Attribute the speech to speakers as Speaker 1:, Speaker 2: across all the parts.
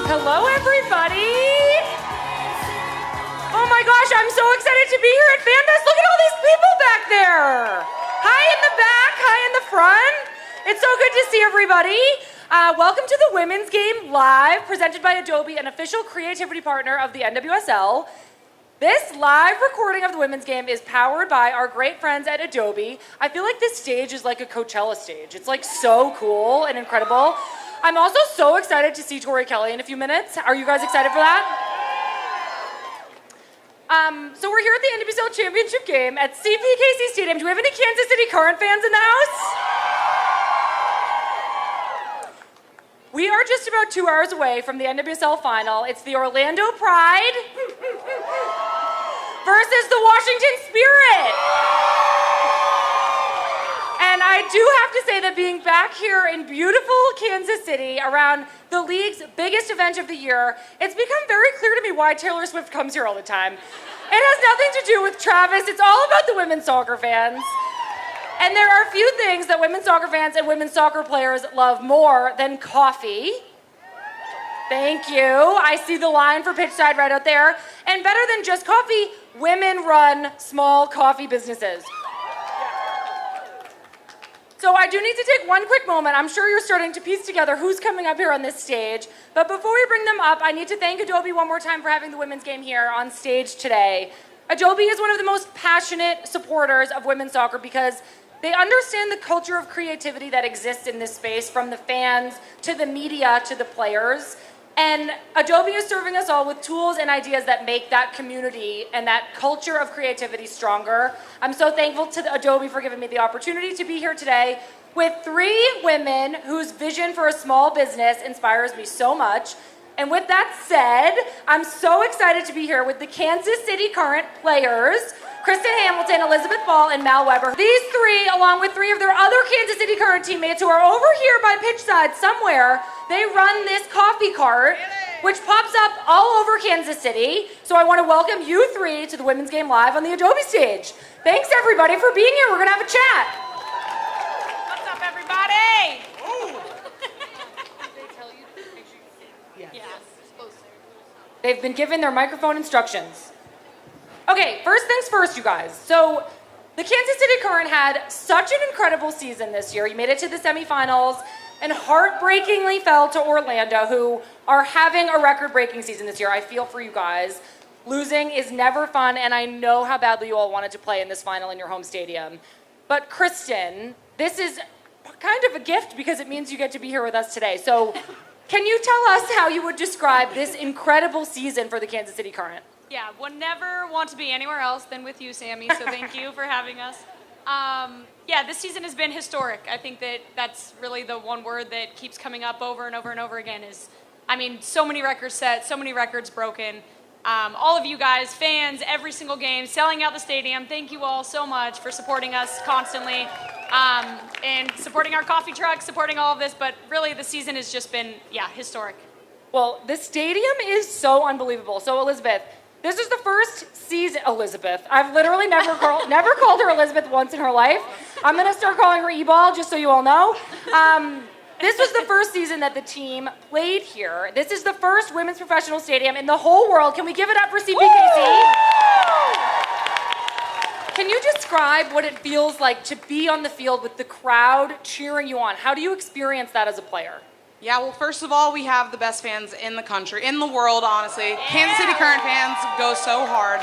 Speaker 1: Hello, everybody. Oh my gosh, I'm so excited to be here at Fan Fest. Look at all these people back there. Hi in the back, hi in the front. It's so good to see everybody. Welcome to the Women's Game Live, presented by Adobe, an official creativity partner of the NWSL. This live recording of the Women's Game is powered by our great friends at Adobe. I feel like this stage is like a Coachella stage. It's like so cool and incredible. I'm also so excited to see Tori Kelly in a few minutes. Are you guys excited for that? So we're here at the NWSL Championship game at CPKC Stadium. Do we have any Kansas City Current fans in the house? We are just about 2 hours away from the NWSL final. It's the Orlando Pride versus the Washington Spirit. And I do have to say that being back here in beautiful Kansas City around the league's biggest event of the year, it's become very clear to me why Taylor Swift comes here all the time. It has nothing to do with Travis. It's all about the women's soccer fans. And there are few things that women's soccer fans and women's soccer players love more than coffee. Thank you. I see the line for Pitchside right out there. And better than just coffee, women run small coffee businesses. So I do need to take one quick moment. I'm sure you're starting to piece together who's coming up here on this stage. But before we bring them up, I need to thank Adobe one more time for having the women's game here on stage today. Adobe is one of the most passionate supporters of women's soccer because they understand the culture of creativity that exists in this space, from the fans to the media to the players. And Adobe is serving us all with tools and ideas that make that community and that culture of creativity stronger. I'm so thankful to Adobe for giving me the opportunity to be here today with 3 women whose vision for a small business inspires me so much. And with that said, I'm so excited to be here with the Kansas City Current players, Kristen Hamilton, Elizabeth Ball, and Mal Weber. These 3, along with 3 of their other Kansas City Current teammates who are over here by Pitchside somewhere, they run this coffee cart, which pops up all over Kansas City. So I want to welcome you 3 to the Women's Game Live on the Adobe Stage. Thanks, everybody, for being here. We're going to have a chat.
Speaker 2: What's up, everybody?
Speaker 1: They've been given their microphone instructions. Okay, first things first, you guys. So the Kansas City Current had such an incredible season this year. You made it to the semifinals and heartbreakingly fell to Orlando, who are having a record-breaking season this year. I feel for you guys. Losing is never fun, and I know how badly you all wanted to play in this final in your home stadium. But Kristen, this is kind of a gift because it means you get to be here with us today. So can you tell us how you would describe this incredible season for the Kansas City Current?
Speaker 2: Yeah, would never want to be anywhere else than with you, Sammy, so thank you for having us. Yeah, this season has been historic. I think that's really the one word that keeps coming up over and over and over again is, I mean, so many records set, so many records broken. All of you guys, fans, every single game, selling out the stadium, thank you all so much for supporting us constantly and supporting our coffee trucks, supporting all of this, but really the season has just been, yeah, historic.
Speaker 1: Well, the stadium is so unbelievable. So, Elizabeth, this is the first season, Elizabeth. I've literally never called her Elizabeth once in her life. I'm going to start calling her E-Ball, just so you all know. This was the first season that the team played here. This is the first women's professional stadium in the whole world. Can we give it up for CPKC? Can you describe what it feels like to be on the field with the crowd cheering you on? How do you experience that as a player?
Speaker 3: Yeah, well, first of all, we have the best fans in the country, in the world, honestly. Yeah. Kansas City Current fans go so hard.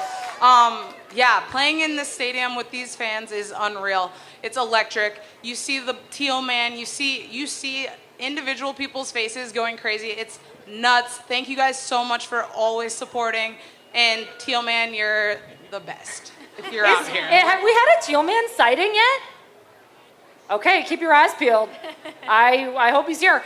Speaker 3: Yeah, playing in this stadium with these fans is unreal. It's electric. You see the teal man. You see individual people's faces going crazy. It's nuts. Thank you guys so much for always supporting. And teal man, you're the best if you're out here.
Speaker 1: Have we had a teal man sighting yet? Okay, keep your eyes peeled. I hope he's here.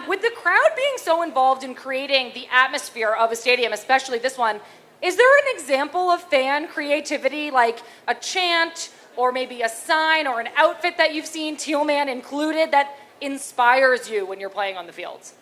Speaker 1: With the crowd being so involved in creating the atmosphere of a stadium, especially this one, is there an example of fan creativity, like a chant or maybe a sign or an outfit that you've seen, Teal Man included, that inspires you when you're playing on the fields?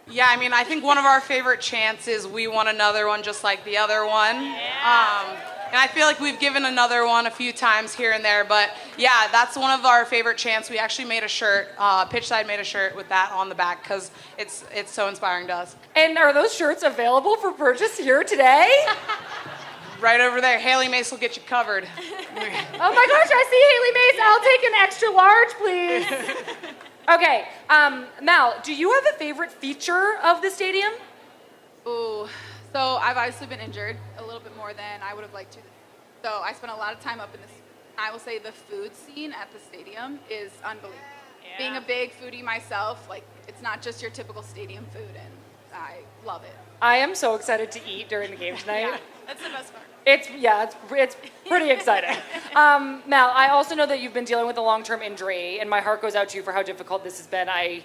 Speaker 3: Yeah, I mean, I think one of our favorite chants is "We Want Another One Just Like the Other One."
Speaker 2: Yeah.
Speaker 3: And I feel like we've given another one a few times here and there. But yeah, that's one of our favorite chants. We actually made a shirt. Pitchside made a shirt with that on the back because it's so inspiring to us.
Speaker 1: And are those shirts available for purchase here today?
Speaker 3: Right over there. Haley Mace will get you covered.
Speaker 1: Oh my gosh, I see Haley Mace. I'll take an extra large, please. Okay, Mal, do you have a favorite feature of the stadium?
Speaker 4: Ooh, so I've obviously been injured a little bit more than I would have liked to. So I spent a lot of time up in this. I will say the food scene at the stadium is unbelievable.
Speaker 2: Yeah.
Speaker 4: Being a big foodie myself, like it's not just your typical stadium food, and I love it.
Speaker 1: I am so excited to eat during the game tonight.
Speaker 2: Yeah, that's the best part.
Speaker 1: It's pretty exciting. Mal, I also know that you've been dealing with a long-term injury, and my heart goes out to you for how difficult this has been. I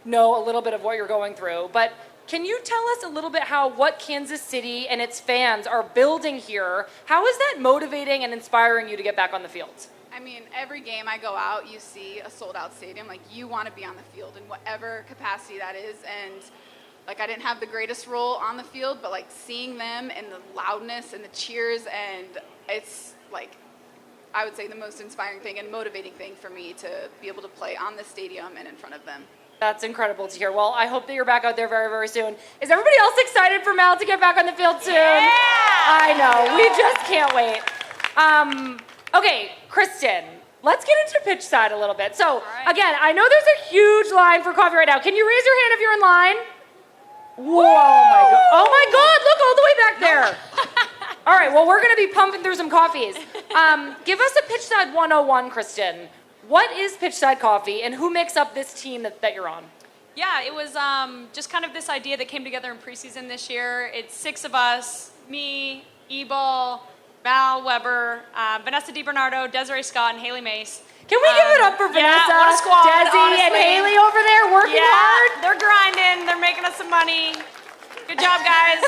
Speaker 1: know a little bit of what you're going through, but can you tell us a little bit what Kansas City and its fans are building here? How is that motivating and inspiring you to get back on the field?
Speaker 4: I mean, every game I go out, you see a sold-out stadium. Like, you want to be on the field in whatever capacity that is. And, like, I didn't have the greatest role on the field, but, like, seeing them and the loudness and the cheers, and it's, like, I would say the most inspiring thing and motivating thing for me to be able to play on the stadium and in front of them.
Speaker 1: That's incredible to hear. Well, I hope that you're back out there very, very soon. Is everybody else excited for Mal to get back on the field soon?
Speaker 2: Yeah!
Speaker 1: I know. We just can't wait. Okay, Kristen, let's get into Pitchside a little bit. So,
Speaker 2: right.
Speaker 1: again, I know there's a huge line for coffee right now. Can you raise your hand if you're in line? Whoa, my God. Oh, my God. Look all the way back there. All right, well, we're going to be pumping through some coffees. Give us a Pitchside 101, Kristen. What is Pitchside Coffee, and who makes up this team that you're on?
Speaker 2: Yeah, it was just kind of this idea that came together in preseason this year. It's 6 of us, me, Ebal, Val Weber, Vanessa DiBernardo, Desiree Scott, and Haley Mace.
Speaker 1: Can we give it up for Vanessa,
Speaker 2: what a squad,
Speaker 1: Desi, and
Speaker 2: honestly.
Speaker 1: Haley over there working hard?
Speaker 2: They're grinding. They're making us some money. Good job, guys.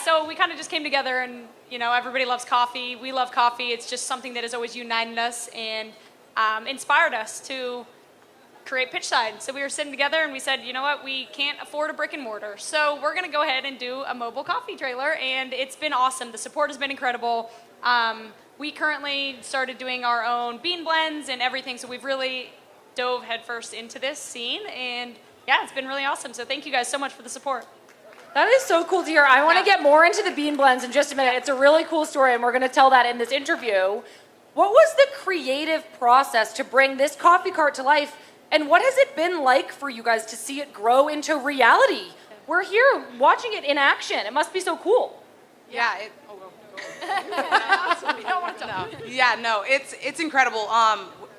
Speaker 2: So we kind of just came together and, everybody loves coffee. We love coffee. It's just something that has always united us and inspired us to create Pitchside. So we were sitting together and we said, you know what, we can't afford a brick and mortar. So we're going to go ahead and do a mobile coffee trailer, and it's been awesome. The support has been incredible. We currently started doing our own bean blends and everything, so we've really dove headfirst into this scene, and yeah, it's been really awesome. So thank you guys so much for the support.
Speaker 1: That is so cool to hear. I want to get more into the bean blends in just a minute. It's a really cool story, and we're going to tell that in this interview. What was the creative process to bring this coffee cart to life, and what has it been like for you guys to see it grow into reality? We're here watching it in action. It must be so cool.
Speaker 3: Yeah, it's incredible.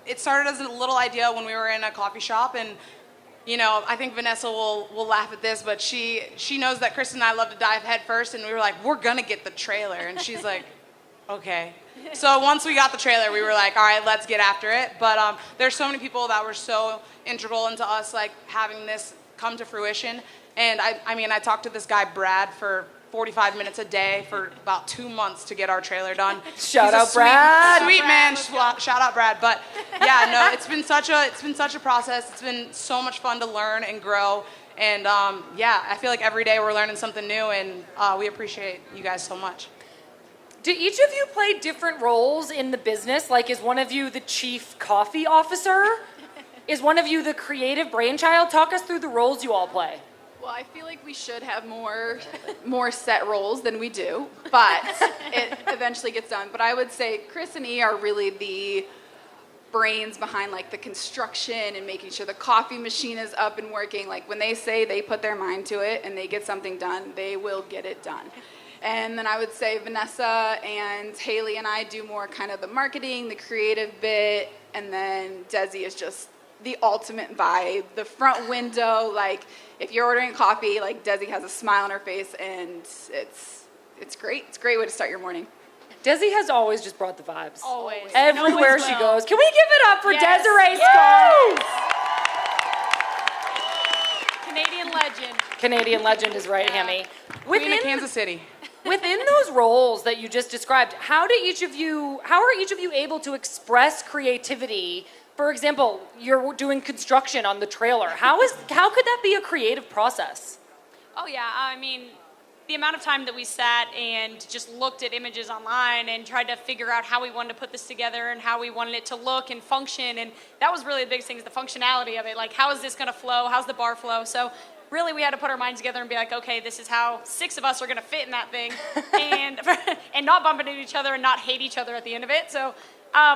Speaker 3: It started as a little idea when we were in a coffee shop, and I think Vanessa will laugh at this, but she knows that Kristen and I love to dive head first, and we were like, we're gonna get the trailer, and she's like, okay. So once we got the trailer, we were like, all right, let's get after it. But there's so many people that were so integral into us like having this come to fruition. And I talked to this guy Brad for 45 minutes a day for about 2 months to get our trailer done.
Speaker 1: Shout out Brad.
Speaker 3: Sweet man. Shout out Brad. But yeah, no, it's been such a process. It's been so much fun to learn and grow. And I feel like every day we're learning something new, and we appreciate you guys so much.
Speaker 1: Do each of you play different roles in the business? Like, is one of you the chief coffee officer? Is one of you the creative brainchild? Talk us through the roles you all play.
Speaker 4: Well, I feel like we should have more set roles than we do, but it eventually gets done. But I would say Chris and E are really the brains behind like the construction and making sure the coffee machine is up and working. Like when they say they put their mind to it and they get something done, they will get it done. And then I would say Vanessa and Haley and I do more kind of the marketing, the creative bit, and then Desi is just the ultimate vibe, the front window. Like if you're ordering coffee, like Desi has a smile on her face, and it's great. It's a great way to start your morning.
Speaker 1: Desi has always just brought the vibes.
Speaker 2: Always.
Speaker 1: Everywhere
Speaker 2: Always
Speaker 1: she
Speaker 2: will.
Speaker 1: goes. Can we give it up for
Speaker 2: Yes.
Speaker 1: Desiree Scott?
Speaker 2: Canadian legend.
Speaker 1: Canadian legend is right, Hammy.
Speaker 3: Queen of Kansas City.
Speaker 1: Within those roles that you just described, how are each of you able to express creativity? For example, you're doing construction on the trailer. How could that be a creative process?
Speaker 2: Oh yeah, I mean, the amount of time that we sat and just looked at images online and tried to figure out how we wanted to put this together and how we wanted it to look and function. And that was really the biggest thing, is the functionality of it. Like, how is this going to flow? How's the bar flow? So really, we had to put our minds together and be like, okay, this is how 6 of us are going to fit in that thing and not bump into each other and not hate each other at the end of it. So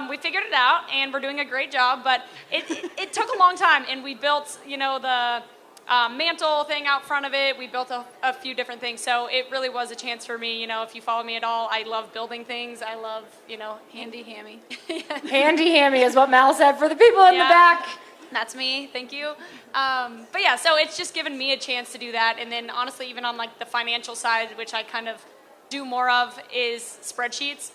Speaker 2: we figured it out, and we're doing a great job. But it took a long time, and we built, the mantle thing out front of it. We built a few different things. So it really was a chance for me. If you follow me at all, I love building things. I love,
Speaker 4: Handy hammy.
Speaker 1: Handy hammy is what Mal said for the people in the back.
Speaker 2: That's me. Thank you. But yeah, so it's just given me a chance to do that. And then honestly, even on like the financial side, which I kind of do more of, is spreadsheets.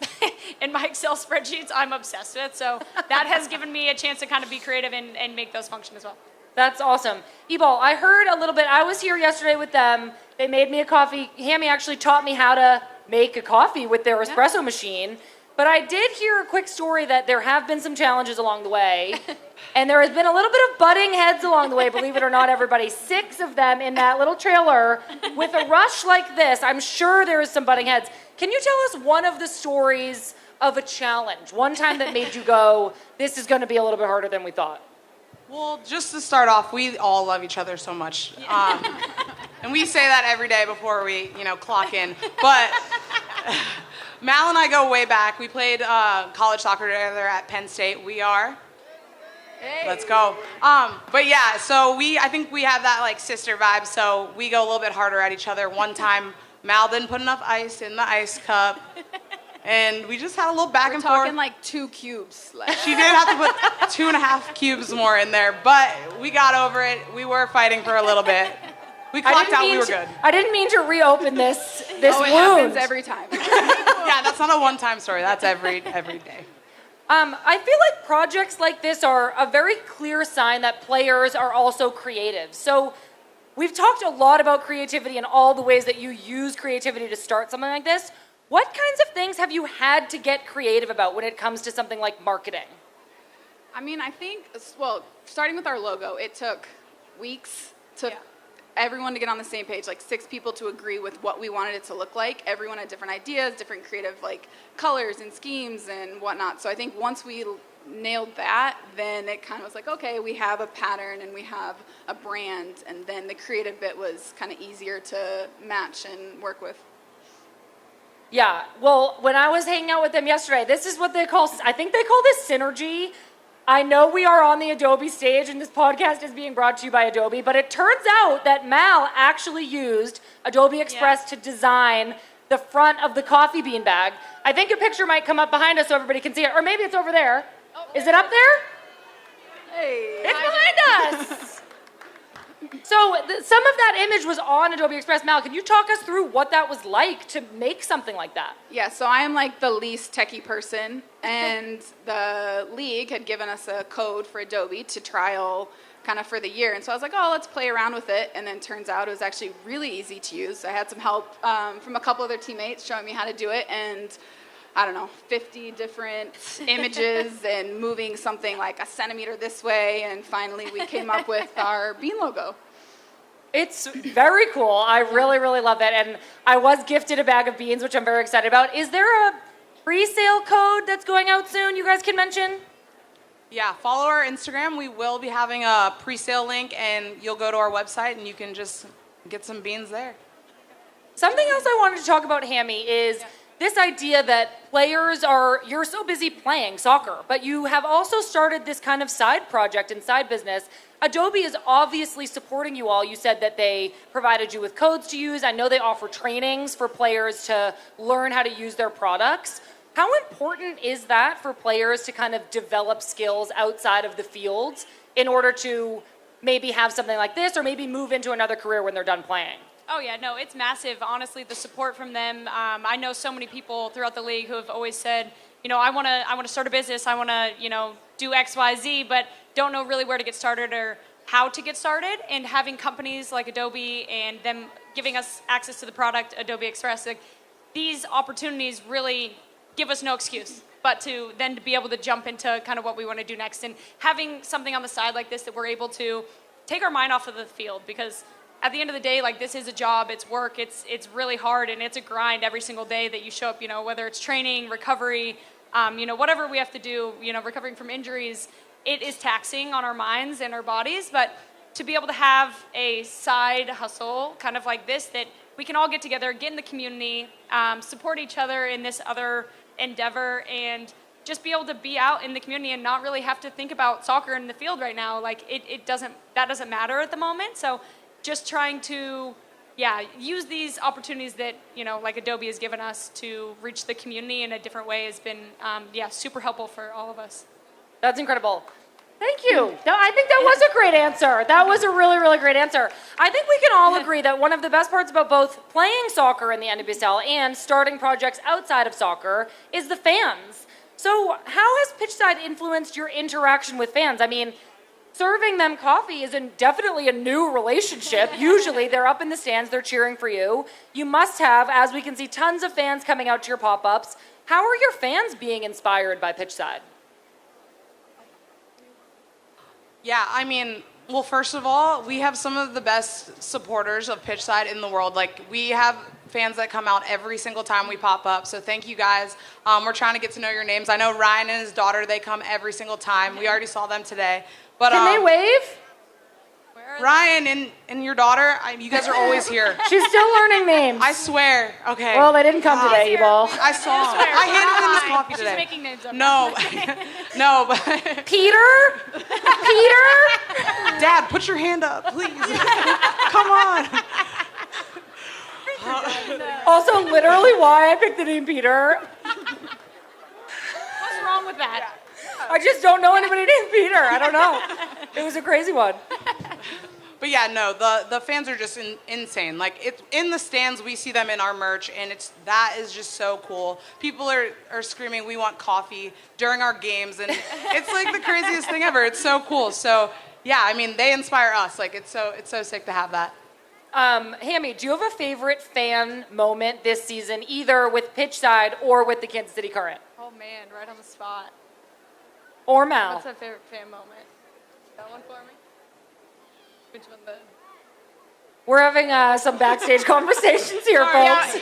Speaker 2: And my Excel spreadsheets I'm obsessed with. So that has given me a chance to kind of be creative and make those function as well.
Speaker 1: That's awesome. Ebal, I heard a little bit. I was here yesterday with them. They made me a coffee. Hammy actually taught me how to make a coffee with their espresso machine. But I did hear a quick story that there have been some challenges along the way. And there has been a little bit of butting heads along the way, believe it or not, everybody. 6 of them in that little trailer. With a rush like this, I'm sure there is some butting heads. Can you tell us one of the stories of a challenge? One time that made you go, this is going to be a little bit harder than we thought.
Speaker 3: Well, just to start off, we all love each other so much. And we say that every day before we, clock in. But Mal and I go way back. We played college soccer together at Penn State. We are. Hey. Let's go. But yeah, so I think we have that like sister vibe. So we go a little bit harder at each other. One time, Mal didn't put enough ice in the ice cup. And we just had a little back and forth.
Speaker 4: We're talking like 2 cubes left.
Speaker 3: She did have to put 2.5 cubes more in there, but we got over it. We were fighting for a little bit. We clocked out, we were good.
Speaker 1: I didn't mean to reopen this
Speaker 4: it
Speaker 1: wound.
Speaker 4: happens every time.
Speaker 3: Yeah, that's not a one-time story. That's every day.
Speaker 1: I feel like projects like this are a very clear sign that players are also creative. So we've talked a lot about creativity and all the ways that you use creativity to start something like this. What kinds of things have you had to get creative about when it comes to something like marketing?
Speaker 4: I mean, I think, starting with our logo, it took weeks to everyone to get on the same page, like 6 people to agree with what we wanted it to look like. Everyone had different ideas, different creative colors and schemes and whatnot. So I think once we nailed that, then it kind of was like, okay, we have a pattern and we have a brand, and then the creative bit was kind of easier to match and work with.
Speaker 1: Yeah, well, when I was hanging out with them yesterday, this is what they call, I think they call this synergy. I know we are on the Adobe Stage, and this podcast is being brought to you by Adobe, but it turns out that Mal actually used Adobe Express to design the front of the coffee bean bag. I think a picture might come up behind us so everybody can see it, or maybe it's over there. Is it up there?
Speaker 4: Hey.
Speaker 1: It's behind us. So some of that image was on Adobe Express. Mal, can you talk us through what that was like to make something like that?
Speaker 4: Yeah, so I am like the least techie person, and the league had given us a code for Adobe to trial kind of for the year. And so I was like, oh, let's play around with it. And then turns out it was actually really easy to use. I had some help from a couple other teammates showing me how to do it, and 50 different images and moving something like a centimeter this way, and finally we came up with our bean logo.
Speaker 1: It's very cool. I really, really love it. And I was gifted a bag of beans, which I'm very excited about. Is there a pre-sale code that's going out soon you guys can mention?
Speaker 3: Yeah, follow our Instagram. We will be having a pre-sale link, and you'll go to our website and you can just get some beans there.
Speaker 1: Something else I wanted to talk about, Hammy, is this idea that you're so busy playing soccer, but you have also started this kind of side project and side business. Adobe is obviously supporting you all. You said that they provided you with codes to use. I know they offer trainings for players to learn how to use their products. How important is that for players to kind of develop skills outside of the field in order to maybe have something like this or maybe move into another career when they're done playing?
Speaker 2: Oh yeah, no, it's massive. Honestly, the support from them. I know so many people throughout the league who have always said, I want to start a business. I want to, do X, Y, Z, but don't know really where to get started or how to get started. And having companies like Adobe and them giving us access to the product, Adobe Express, these opportunities really give us no excuse but to be able to jump into kind of what we want to do next, and having something on the side like this that we're able to take our mind off of the field, because at the end of the day, like this is a job, it's work, it's really hard, and it's a grind every single day that you show up, whether it's training, recovery, whatever we have to do, recovering from injuries, it is taxing on our minds and our bodies, but to be able to have a side hustle kind of like this that we can all get together, get in the community, support each other in this other endeavor, and just be able to be out in the community and not really have to think about soccer in the field right now. Like that doesn't matter at the moment. So just trying to, use these opportunities that, like Adobe has given us to reach the community in a different way has been, super helpful for all of us.
Speaker 1: That's incredible. Thank you. No, I think that was a great answer. That was a really, really great answer. I think we can all agree that one of the best parts about both playing soccer in the NWSL and starting projects outside of soccer is the fans. So how has Pitchside influenced your interaction with fans? I mean, serving them coffee is definitely a new relationship. Usually they're up in the stands, they're cheering for you. You must have, as we can see, tons of fans coming out to your pop-ups. How are your fans being inspired by Pitchside?
Speaker 3: Yeah, I mean, well, first of all, we have some of the best supporters of Pitchside in the world. Like, we have fans that come out every single time we pop up, so thank you guys. We're trying to get to know your names. I know Ryan and his daughter, they come every single time. We already saw them today. But
Speaker 1: Can they wave?
Speaker 3: Ryan and your daughter, you guys are always here.
Speaker 1: She's still learning names.
Speaker 3: I swear. Okay.
Speaker 1: Well, they didn't come today, you ball.
Speaker 3: I saw them. I handed them this coffee today.
Speaker 2: She's making names up.
Speaker 3: No. No, but
Speaker 1: Peter? Peter?
Speaker 3: Dad, put your hand up, please. Come on.
Speaker 1: Also, literally why I picked the name Peter.
Speaker 2: What's wrong with that?
Speaker 1: I just don't know anybody named Peter. I don't know. It was a crazy one.
Speaker 3: But yeah, no, the fans are just insane. Like, in the stands, we see them in our merch, and that is just so cool. People are screaming, "We want coffee" during our games, and it's like the craziest thing ever. It's so cool. So yeah, I mean, they inspire us. Like, it's so sick to have that.
Speaker 1: Hammy, do you have a favorite fan moment this season, either with Pitchside or with the Kansas City Current?
Speaker 2: Oh man, right on the spot.
Speaker 1: Or Mal?
Speaker 2: What's a favorite fan moment? That one for me? Which one the...
Speaker 1: We're having some backstage conversations here, folks.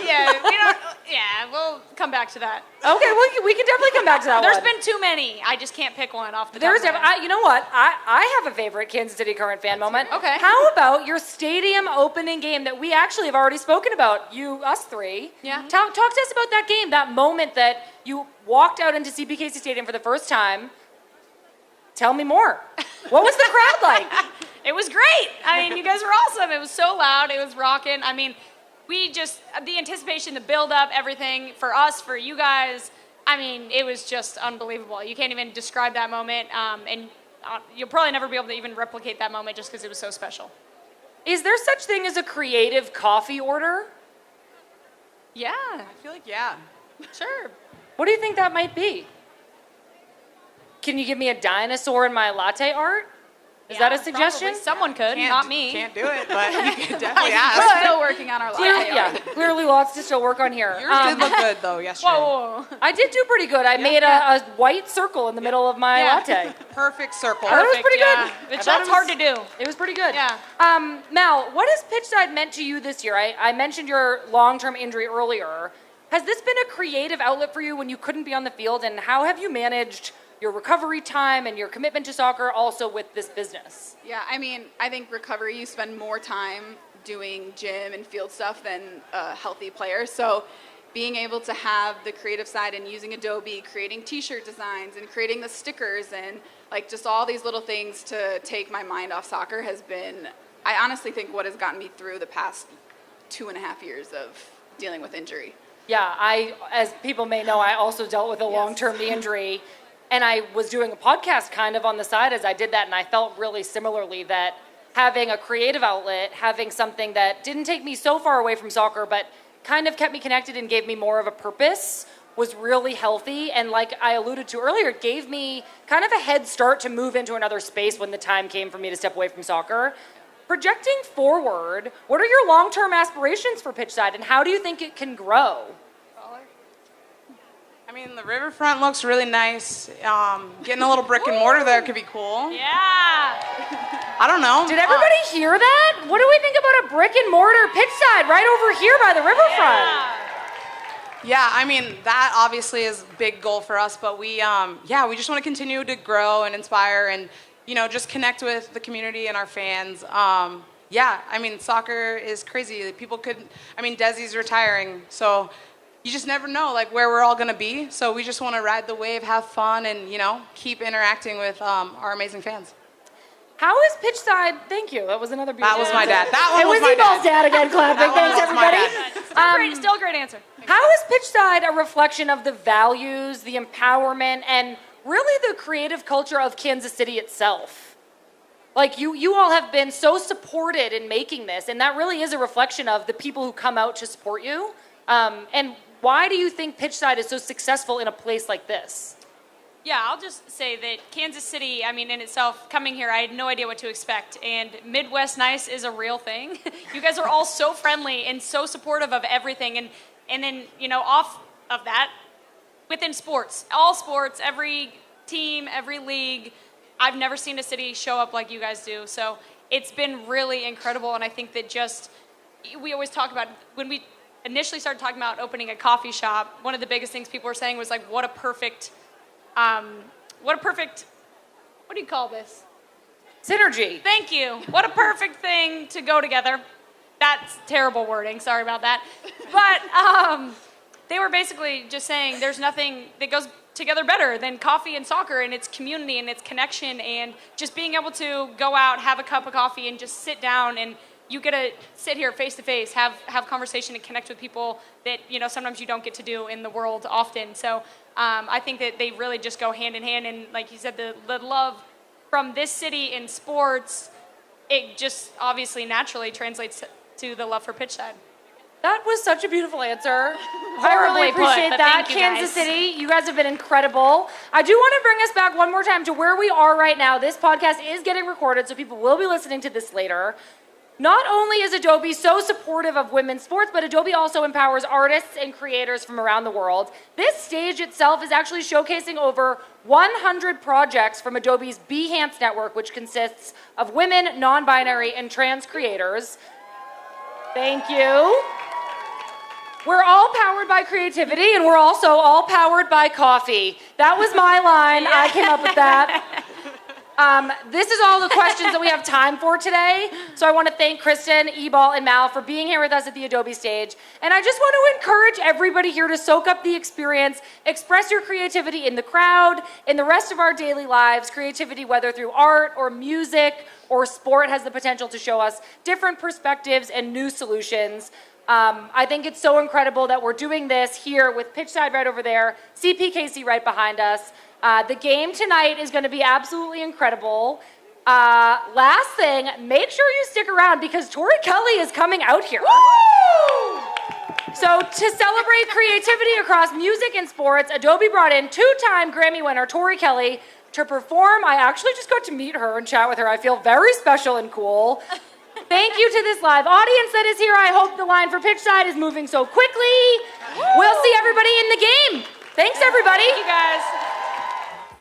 Speaker 2: We'll come back to that.
Speaker 1: Okay, well, we can definitely come back to that
Speaker 2: There's
Speaker 1: one.
Speaker 2: been too many. I just can't pick one off the top of my head.
Speaker 1: You know what? I have a favorite Kansas City Current fan moment.
Speaker 2: Okay.
Speaker 1: How about your stadium opening game that we actually have already spoken about, us three?
Speaker 2: Yeah.
Speaker 1: Talk to us about that game, that moment that you walked out into CPKC Stadium for the first time. Tell me more. What was the crowd like?
Speaker 2: It was great. I mean, you guys were awesome. It was so loud. It was rocking. I mean, the anticipation, the build-up, everything, for us, for you guys, I mean, it was just unbelievable. You can't even describe that moment, and you'll probably never be able to even replicate that moment just because it was so special.
Speaker 1: Is there such thing as a creative coffee order?
Speaker 2: Yeah.
Speaker 3: I feel like, yeah.
Speaker 2: Sure.
Speaker 1: What do you think that might be? Can you give me a dinosaur in my latte art? Is that a suggestion?
Speaker 2: Probably. Someone could, not me.
Speaker 3: Can't do it, but you can definitely ask.
Speaker 4: We're still working on our
Speaker 1: Clearly,
Speaker 4: life.
Speaker 1: clearly lots to still work on here.
Speaker 3: Yours did look good, though, yesterday.
Speaker 2: Whoa.
Speaker 1: I did do pretty good. I made a white circle in the middle of my latte.
Speaker 3: Perfect circle.
Speaker 1: That was pretty good.
Speaker 2: Which that's hard to do.
Speaker 1: It was pretty good.
Speaker 2: Yeah.
Speaker 1: Mal, what has Pitchside meant to you this year? I mentioned your long-term injury earlier. Has this been a creative outlet for you when you couldn't be on the field, and how have you managed your recovery time and your commitment to soccer also with this business?
Speaker 4: Yeah, I mean, I think recovery, you spend more time doing gym and field stuff than a healthy player. So being able to have the creative side and using Adobe, creating t-shirt designs and creating the stickers and like just all these little things to take my mind off soccer has been, I honestly think, what has gotten me through the past 2.5 years of dealing with injury.
Speaker 1: Yeah, as people may know, I also dealt with a long-term knee injury. And I was doing a podcast kind of on the side as I did that, and I felt really similarly that having a creative outlet, having something that didn't take me so far away from soccer, but kind of kept me connected and gave me more of a purpose was really healthy. And like I alluded to earlier, it gave me kind of a head start to move into another space when the time came for me to step away from soccer. Projecting forward, what are your long-term aspirations for Pitchside, and how do you think it can grow?
Speaker 3: I mean, the riverfront looks really nice. Getting a little brick and mortar there could be cool.
Speaker 2: Yeah.
Speaker 3: I don't know.
Speaker 1: Did everybody hear that? What do we think about a brick and mortar Pitchside right over here by the riverfront?
Speaker 3: Yeah, I mean, that obviously is a big goal for us, but we just want to continue to grow and inspire and, just connect with the community and our fans. I mean, soccer is crazy. Desi's retiring, so you just never know, where we're all going to be. So we just want to ride the wave, have fun, and, keep interacting with our amazing fans.
Speaker 1: How is Pitchside? Thank you. That was another beautiful.
Speaker 3: That was my dad. That one was my
Speaker 1: Ebal's
Speaker 3: dad.
Speaker 1: dad again clapping. Thanks,
Speaker 3: was my
Speaker 1: everybody.
Speaker 3: dad.
Speaker 2: Still a great answer.
Speaker 1: How is Pitchside a reflection of the values, the empowerment, and really the creative culture of Kansas City itself? You all have been so supported in making this, and that really is a reflection of the people who come out to support you. And why do you think Pitchside is so successful in a place like this?
Speaker 2: Yeah, I'll just say that Kansas City, in itself, coming here, I had no idea what to expect. And Midwest Nice is a real thing. You guys are all so friendly and so supportive of everything. And then, off of that, within sports, all sports, every team, every league, I've never seen a city show up like you guys do. So it's been really incredible. And I think that we always talk about, when we initially started talking about opening a coffee shop, one of the biggest things people were saying was what a perfect, what do you call this?
Speaker 1: Synergy.
Speaker 2: Thank you. What a perfect thing to go together. That's terrible wording. Sorry about that. But they were basically just saying there's nothing that goes together better than coffee and soccer, and its community and its connection, and just being able to go out, have a cup of coffee, and just sit down, and you get to sit here face to face, have conversation, and connect with people that sometimes you don't get to do in the world often. So I think that they really just go hand in hand, and like you said, the love from this city in sports, it just obviously naturally translates to the love for Pitchside.
Speaker 1: That was such a beautiful answer. I
Speaker 2: Horribly
Speaker 1: really appreciate
Speaker 2: put, but
Speaker 1: that.
Speaker 2: thank you,
Speaker 1: Kansas
Speaker 2: guys.
Speaker 1: City, you guys have been incredible. I do want to bring us back one more time to where we are right now. This podcast is getting recorded, so people will be listening to this later. Not only is Adobe so supportive of women's sports, but Adobe also empowers artists and creators from around the world. This stage itself is actually showcasing over 100 projects from Adobe's Behance network, which consists of women, non-binary, and trans creators. Thank you. We're all powered by creativity, and we're also all powered by coffee. That was my line. I came up with that. This is all the questions that we have time for today. So I want to thank Kristen, Ebal, and Mal for being here with us at the Adobe Stage. And I just want to encourage everybody here to soak up the experience, express your creativity in the crowd, in the rest of our daily lives. Creativity, whether through art or music or sport, has the potential to show us different perspectives and new solutions. I think it's so incredible that we're doing this here with Pitchside right over there, CPKC right behind us. The game tonight is going to be absolutely incredible. Last thing, make sure you stick around because Tori Kelly is coming out here. Woo! So to celebrate creativity across music and sports, Adobe brought in two-time Grammy winner Tori Kelly to perform. I actually just got to meet her and chat with her. I feel very special and cool. Thank you to this live audience that is here. I hope the line for Pitchside is moving so quickly. We'll see everybody in the game. Thanks, everybody.
Speaker 2: Thank you, guys.